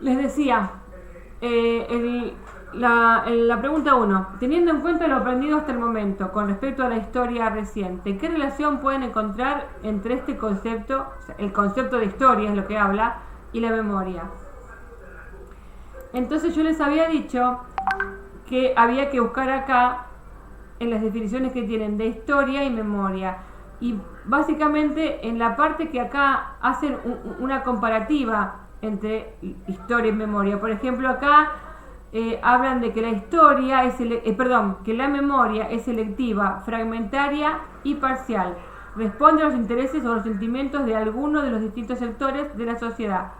Les decía, la pregunta 1. Teniendo en cuenta lo aprendido hasta el momento con respecto a la historia reciente, ¿qué relación pueden encontrar entre este concepto, o sea, el concepto de historia es lo que habla, y la memoria? Entonces yo les había dicho que había que buscar acá en las definiciones que tienen de historia y memoria. Y básicamente en la parte que acá hacen una comparativa entre historia y memoria. Por ejemplo, acá hablan de que la historia es que la memoria es selectiva, fragmentaria y parcial. Responde a los intereses o los sentimientos de alguno de los distintos sectores de la sociedad.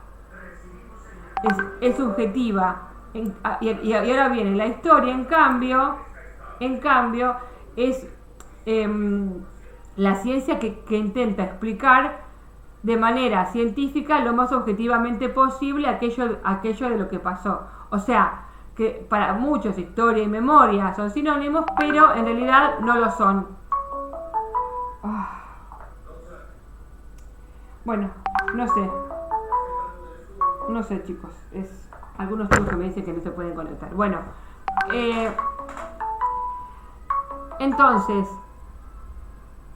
Es subjetiva. Y ahora viene la historia, en cambio es la ciencia que intenta explicar de manera científica lo más objetivamente posible aquello de lo que pasó. O sea, que para muchos historia y memoria son sinónimos, pero en realidad no lo son. Bueno, no sé chicos, algunos chicos que me dicen que no se pueden conectar. Bueno, entonces,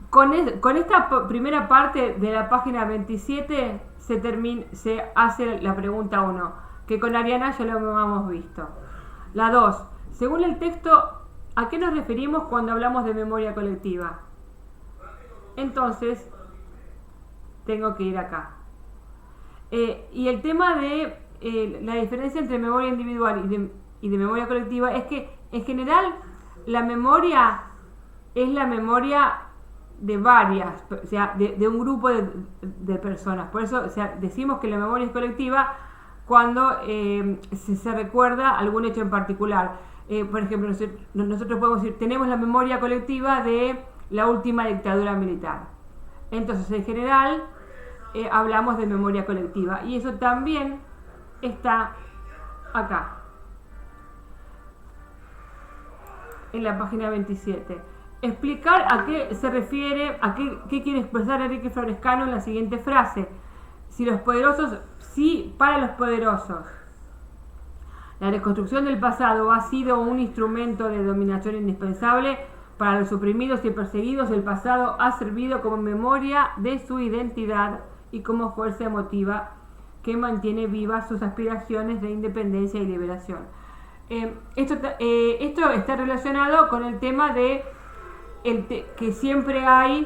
con esta primera parte de la página 27 se hace la pregunta 1, que con Ariana ya lo hemos visto. La 2, según el texto, ¿a qué nos referimos cuando hablamos de memoria colectiva? Entonces, tengo que ir acá. Y el tema de la diferencia entre memoria individual y de memoria colectiva es que, en general, la memoria es la memoria de varias, o sea, de un grupo de personas. Por eso, o sea, decimos que la memoria es colectiva cuando se recuerda algún hecho en particular. Por ejemplo, nosotros podemos decir, tenemos la memoria colectiva de la última dictadura militar. Entonces, en general, hablamos de memoria colectiva. Y eso también está acá, en la página 27. Explicar a qué se refiere, qué quiere expresar Enrique Florescano en la siguiente frase. Para los poderosos, la reconstrucción del pasado ha sido un instrumento de dominación indispensable. Para los oprimidos y perseguidos, el pasado ha servido como memoria de su identidad y como fuerza emotiva que mantiene vivas sus aspiraciones de independencia y liberación. Esto está relacionado con el tema de que siempre hay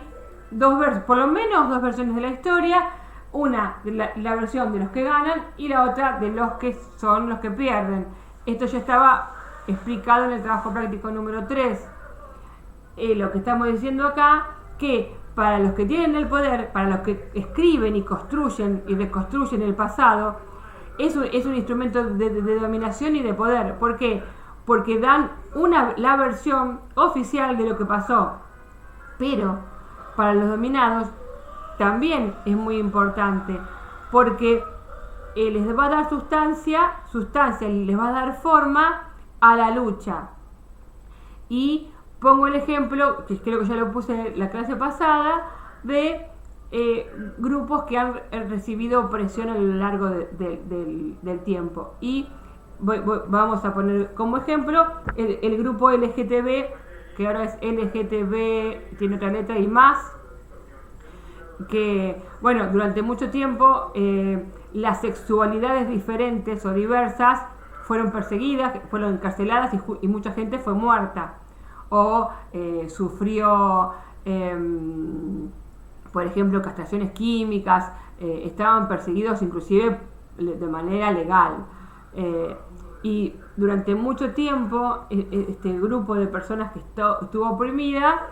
por lo menos dos versiones de la historia, una de la versión de los que ganan y la otra de los que son los que pierden. Esto ya estaba explicado en el trabajo práctico número 3. Lo que estamos diciendo acá, que para los que tienen el poder, para los que escriben y construyen y reconstruyen el pasado, es un instrumento de dominación y de poder. ¿Por qué? Porque dan la versión oficial de lo que pasó. Pero para los dominados también es muy importante, porque les va a dar sustancia, les va a dar forma a la lucha. Y pongo el ejemplo, que creo que ya lo puse en la clase pasada, de grupos que han recibido presión a lo largo del tiempo. Y vamos a poner como ejemplo el grupo LGTB, que ahora es LGTB, tiene otra letra y más, que, bueno, durante mucho tiempo las sexualidades diferentes o diversas fueron perseguidas, fueron encarceladas y mucha gente fue muerta. O sufrió, por ejemplo, castraciones químicas, estaban perseguidos inclusive de manera legal. Y durante mucho tiempo este grupo de personas que estuvo oprimida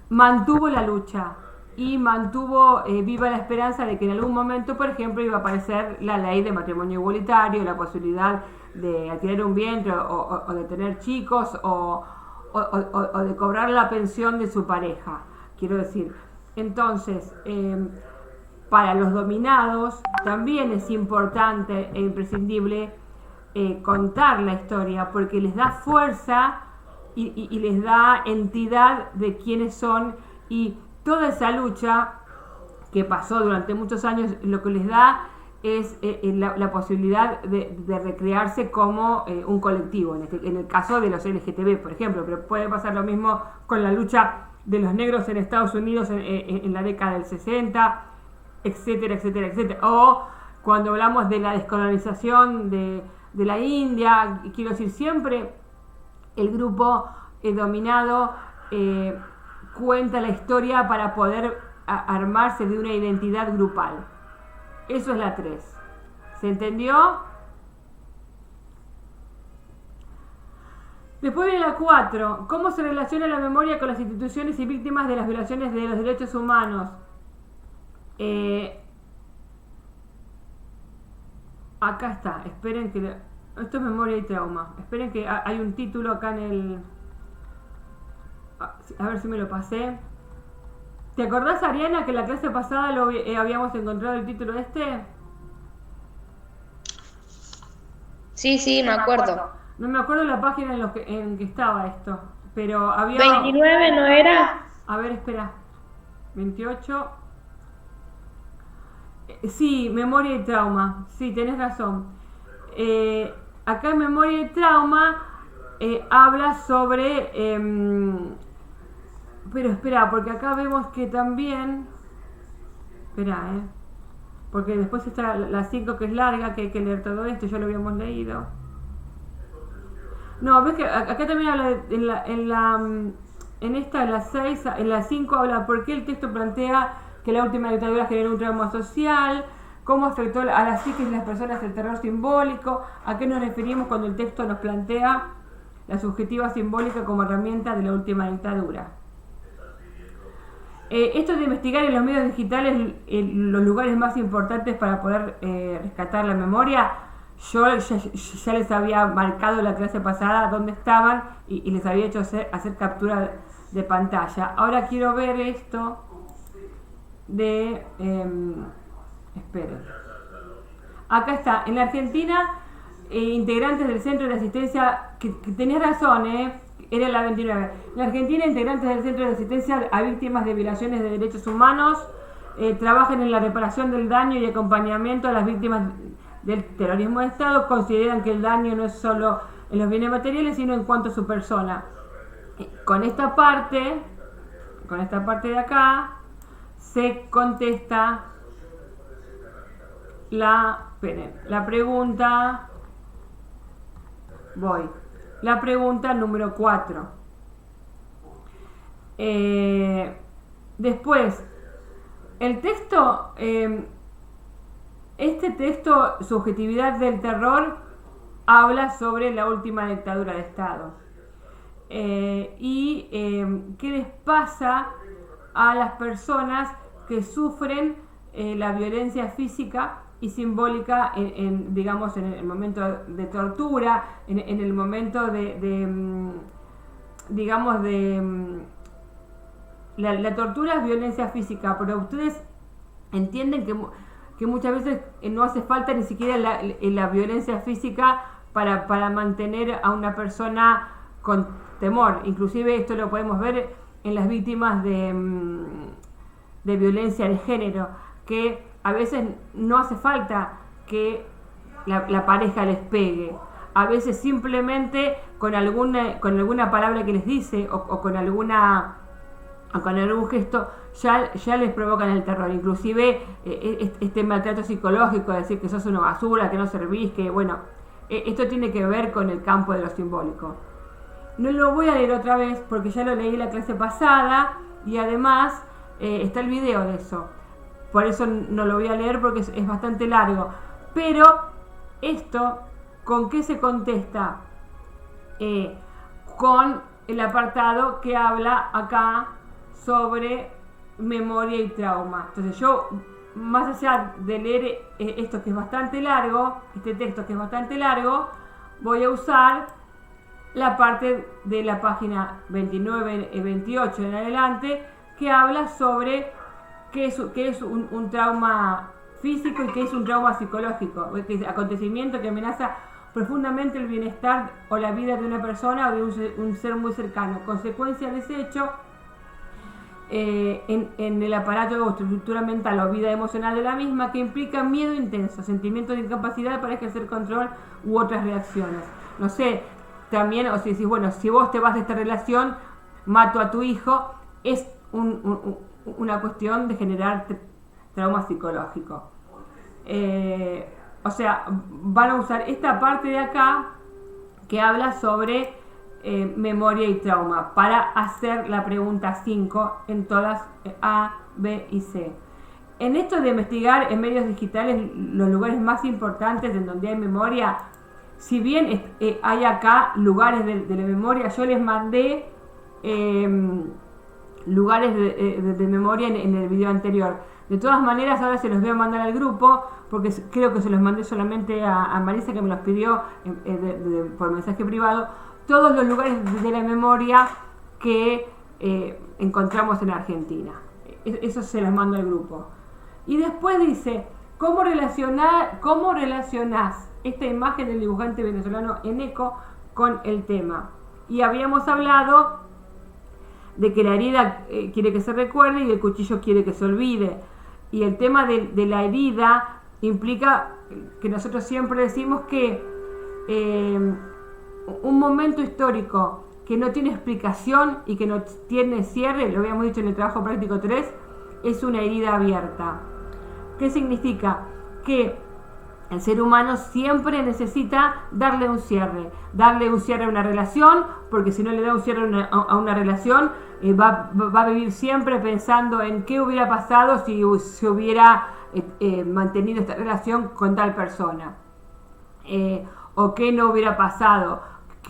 mantuvo la lucha y mantuvo viva la esperanza de que en algún momento, por ejemplo, iba a aparecer la ley de matrimonio igualitario, la posibilidad de adquirir un vientre o de tener chicos o de cobrar la pensión de su pareja, quiero decir. Entonces, para los dominados también es importante e imprescindible contar la historia, porque les da fuerza y les da entidad de quiénes son, y toda esa lucha que pasó durante muchos años lo que les da es la posibilidad de recrearse como un colectivo, en el caso de los LGTB, por ejemplo, pero puede pasar lo mismo con la lucha de los negros en Estados Unidos en la década del 60, etcétera, etcétera, etcétera. O cuando hablamos de la descolonización de la India, quiero decir, siempre el grupo dominado cuenta la historia para poder armarse de una identidad grupal. Eso es la 3. ¿Se entendió? Después viene la 4. ¿Cómo se relaciona la memoria con las instituciones y víctimas de las violaciones de los derechos humanos? Acá está. Esperen que... Esto es memoria y trauma. Esperen que hay un título acá en el... A ver si me lo pasé. ¿Te acordás, Ariana, que la clase pasada habíamos encontrado el título este? Sí, me acuerdo. No me acuerdo la página en que estaba esto, pero había... 29, ¿no era? A ver, espera. 28. Sí, memoria y trauma. Sí, tenés razón. Acá en memoria y trauma habla sobre... pero espera, porque acá vemos que también... Espera, porque después está la 5 que es larga, que hay que leer todo esto, ya lo habíamos leído. No, ves que acá también habla en la 6, en la 5 habla por qué el texto plantea que la última dictadura generó un trauma social, cómo afectó a la psiquis de las personas el terror simbólico, a qué nos referimos cuando el texto nos plantea la subjetiva simbólica como herramienta de la última dictadura. Esto de investigar en los medios digitales los lugares más importantes para poder rescatar la memoria, yo ya les había marcado la clase pasada dónde estaban y les había hecho hacer captura de pantalla. Ahora quiero ver esto de... esperen. Acá está, en la Argentina, integrantes del Centro de Asistencia, que tenés razón, era la 29. En la Argentina, integrantes del Centro de Asistencia a Víctimas de Violaciones de Derechos Humanos trabajan en la reparación del daño y acompañamiento a las víctimas del terrorismo de Estado. Consideran que el daño no es solo en los bienes materiales, sino en cuanto a su persona. Con esta parte de acá, se contesta la pregunta. La pregunta número 4. Después, el texto, este texto, Subjetividad del Terror, habla sobre la última dictadura de Estado. Y qué les pasa a las personas que sufren la violencia física y simbólica digamos, en el momento de tortura, en el momento digamos, la tortura es violencia física, pero ustedes entienden que muchas veces no hace falta ni siquiera la violencia física para mantener a una persona con temor. Inclusive esto lo podemos ver en las víctimas de violencia de género, que a veces no hace falta que la pareja les pegue. A veces simplemente con alguna palabra que les dice o con algún gesto ya les provocan el terror. Inclusive este maltrato psicológico, decir que sos una basura, que no servís, que bueno, esto tiene que ver con el campo de lo simbólico. No lo voy a leer otra vez porque ya lo leí la clase pasada y además está el video de eso. Por eso no lo voy a leer porque es bastante largo. Pero esto, ¿con qué se contesta? Con el apartado que habla acá sobre memoria y trauma. Entonces yo, más allá de leer esto que es bastante largo, este texto que es bastante largo, voy a usar la parte de la página 29 y 28 en adelante, que habla sobre qué es un trauma físico y qué es un trauma psicológico, que es acontecimiento que amenaza profundamente el bienestar o la vida de una persona o de un ser muy cercano. Consecuencia de ese hecho en el aparato o estructura mental o vida emocional de la misma, que implica miedo intenso, sentimiento de incapacidad para ejercer control u otras reacciones. No sé, también, o si decís, bueno, si vos te vas de esta relación, mato a tu hijo, es una cuestión de generar trauma psicológico. O sea, van a usar esta parte de acá que habla sobre memoria y trauma para hacer la pregunta 5 en todas A, B y C. En esto de investigar en medios digitales los lugares más importantes en donde hay memoria, si bien hay acá lugares de la memoria, yo les mandé lugares de memoria en el video anterior. De todas maneras, ahora se los voy a mandar al grupo, porque creo que se los mandé solamente a Marisa, que me los pidió por mensaje privado, todos los lugares de la memoria que encontramos en Argentina. Eso se los mando al grupo. Y después dice, ¿cómo relacionás esta imagen del dibujante venezolano Eneco con el tema? Y habíamos hablado de que la herida quiere que se recuerde y el cuchillo quiere que se olvide. Y el tema de la herida implica que nosotros siempre decimos que un momento histórico que no tiene explicación y que no tiene cierre, lo habíamos dicho en el trabajo práctico 3, es una herida abierta. ¿Qué significa? Que el ser humano siempre necesita darle un cierre a una relación, porque si no le da un cierre a una relación, va a vivir siempre pensando en qué hubiera pasado si se hubiera mantenido esta relación con tal persona, o qué no hubiera pasado,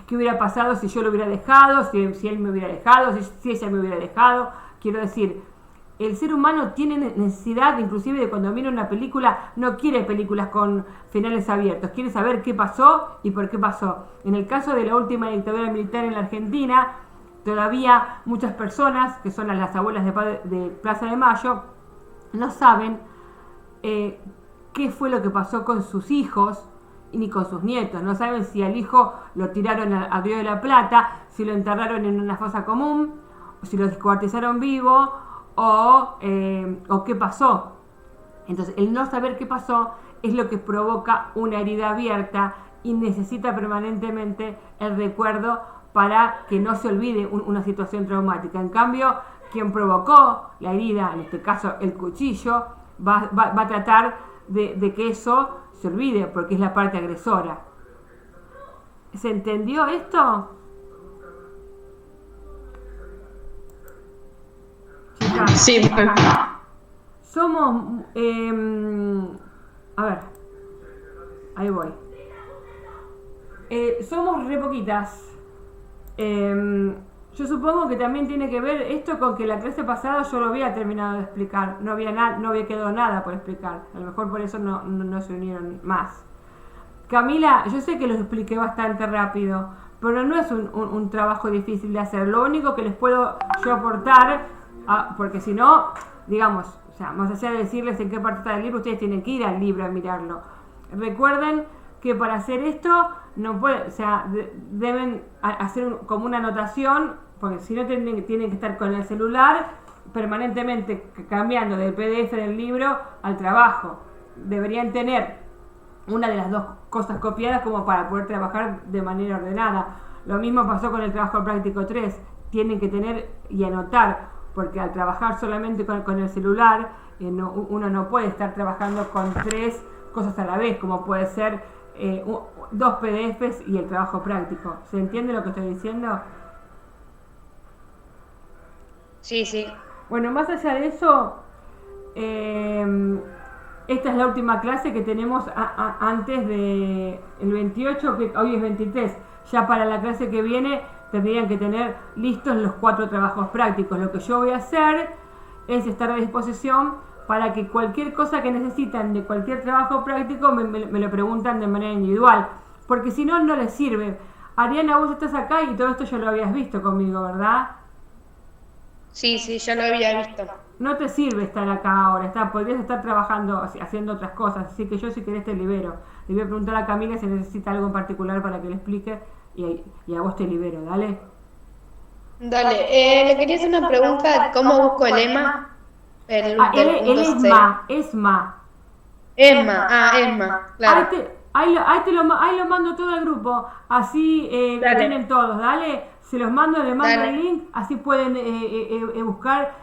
qué hubiera pasado si yo lo hubiera dejado, si él me hubiera dejado, si ella me hubiera dejado. Quiero decir, el ser humano tiene necesidad, inclusive de cuando mira una película, no quiere películas con finales abiertos, quiere saber qué pasó y por qué pasó. En el caso de la última dictadura militar en la Argentina, todavía muchas personas, que son las abuelas de Plaza de Mayo, no saben qué fue lo que pasó con sus hijos ni con sus nietos. No saben si al hijo lo tiraron al Río de la Plata, si lo enterraron en una fosa común, si lo descuartizaron vivo, o qué pasó. Entonces, el no saber qué pasó es lo que provoca una herida abierta y necesita permanentemente el recuerdo para que no se olvide una situación traumática. En cambio, quien provocó la herida, en este caso el cuchillo, va a tratar de que eso se olvide, porque es la parte agresora. ¿Se entendió esto? Sí. Somos, a ver, ahí voy. Somos re poquitas. Yo supongo que también tiene que ver esto con que la clase pasada yo lo había terminado de explicar. No había quedado nada por explicar. A lo mejor por eso no se unieron más. Camila, yo sé que lo expliqué bastante rápido, pero no es un trabajo difícil de hacer. Lo único que les puedo yo aportar, porque si no, digamos, o sea, más allá de decirles en qué parte está el libro, ustedes tienen que ir al libro a mirarlo. Recuerden que para hacer esto no puede, o sea, deben hacer como una anotación, porque si no tienen que estar con el celular permanentemente cambiando del PDF del libro al trabajo. Deberían tener una de las dos cosas copiadas como para poder trabajar de manera ordenada. Lo mismo pasó con el trabajo práctico 3. Tienen que tener y anotar, porque al trabajar solamente con el celular, uno no puede estar trabajando con 3 cosas a la vez, como puede ser 2 PDFs y el trabajo práctico. ¿Se entiende lo que estoy diciendo? Sí, sí. Bueno, más allá de eso, esta es la última clase que tenemos antes de el 28, que hoy es 23. Ya para la clase que viene tendrían que tener listos los 4 trabajos prácticos. Lo que yo voy a hacer es estar a disposición para que cualquier cosa que necesitan de cualquier trabajo práctico me lo preguntan de manera individual, porque si no, no les sirve. Ariana, vos estás acá y todo esto ya lo habías visto conmigo, ¿verdad? Sí, ya lo había visto. No te sirve estar acá ahora, podrías estar trabajando, haciendo otras cosas, así que yo si querés te libero. Le voy a preguntar a Camila si necesita algo en particular para que le explique y a vos te libero, dale. Dale, le quería hacer una pregunta, ¿cómo busco el EMA? Ah, El del él punto es cero. ESMA. Emma, claro. Ahí lo mando todo al grupo, así lo Dale, tienen todos, dale, se los mando, le mando el dale, link, así pueden buscar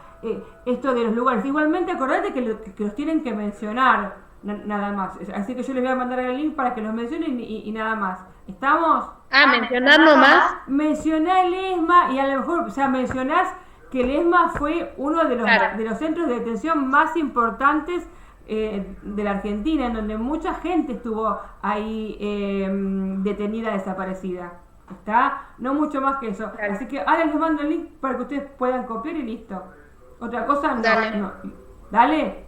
esto de los lugares. Igualmente acordate que los tienen que mencionar nada más, así que yo les voy a mandar el link para que los mencionen y nada más. ¿Estamos? mencionar nomás. Mencioná el ESMA y a lo mejor, o sea, mencionás que el ESMA fue uno Claro, de los centros de detención más importantes de la Argentina, en donde mucha gente estuvo ahí detenida, desaparecida. ¿Está? No mucho más que eso. Así dale, que ahora les mando el link para que ustedes puedan copiar y listo. Otra cosa, no. dale. no. ¿Dale?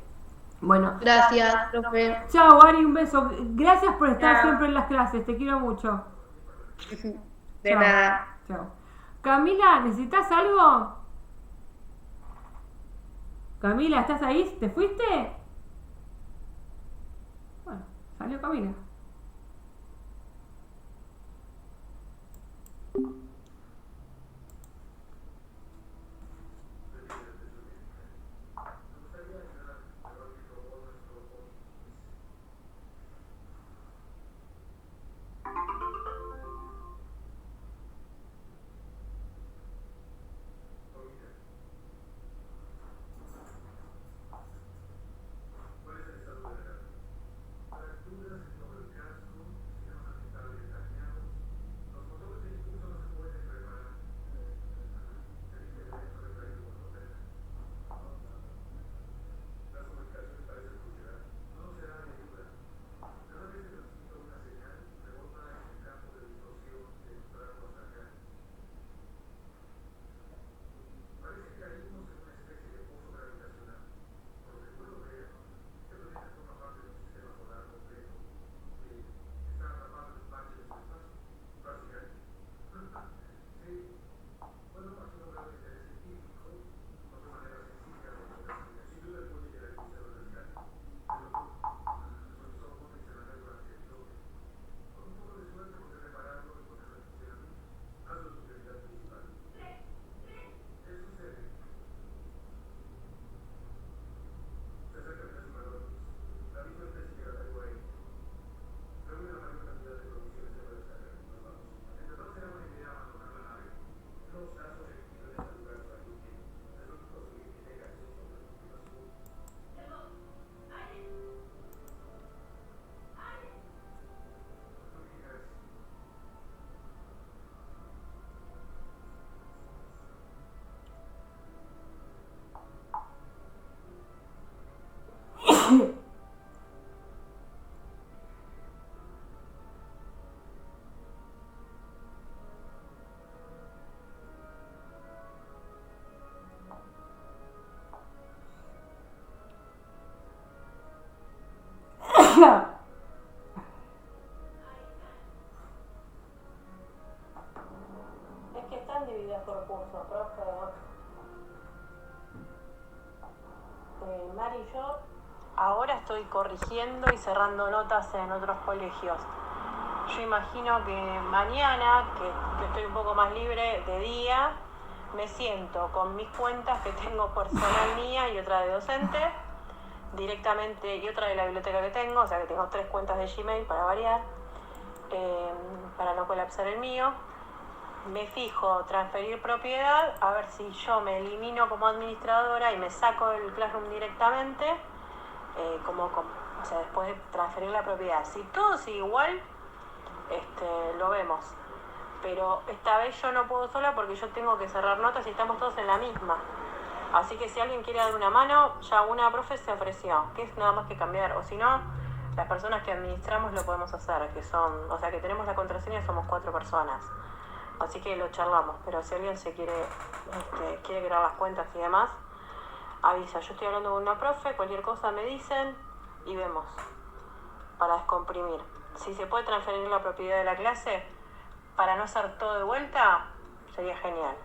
Bueno. Gracias, profe. Chao, Ari, un beso. Gracias por estar Chao. siempre en las clases. Te quiero mucho. De Chao. nada. Chao. Camila, ¿necesitas algo? Camila, ¿estás ahí? ¿Te fuiste? Bueno, salió Camila. Es que están divididas por curso, profe. Mari y yo ahora estoy corrigiendo y cerrando notas en otros colegios. Yo imagino que mañana, que estoy un poco más libre de día, me siento con mis cuentas que tengo personal mía y otra de docente, directamente, y otra de la biblioteca que tengo, o sea que tengo 3 cuentas de Gmail para variar, para no colapsar el mío. Me fijo transferir propiedad, a ver si yo me elimino como administradora y me saco del Classroom directamente, o sea, después de transferir la propiedad. Si todo sigue igual, lo vemos. Pero esta vez yo no puedo sola porque yo tengo que cerrar notas y estamos todos en la misma. Así que si alguien quiere dar una mano, ya una profe se ofreció, que es nada más que cambiar. O si no, las personas que administramos lo podemos hacer, que son, o sea, que tenemos la contraseña, somos 4 personas. Así que lo charlamos, pero si alguien se quiere crear las cuentas y demás, avisa. Yo estoy hablando con una profe, cualquier cosa me dicen y vemos para descomprimir. Si se puede transferir la propiedad de la clase para no hacer todo de vuelta, sería genial.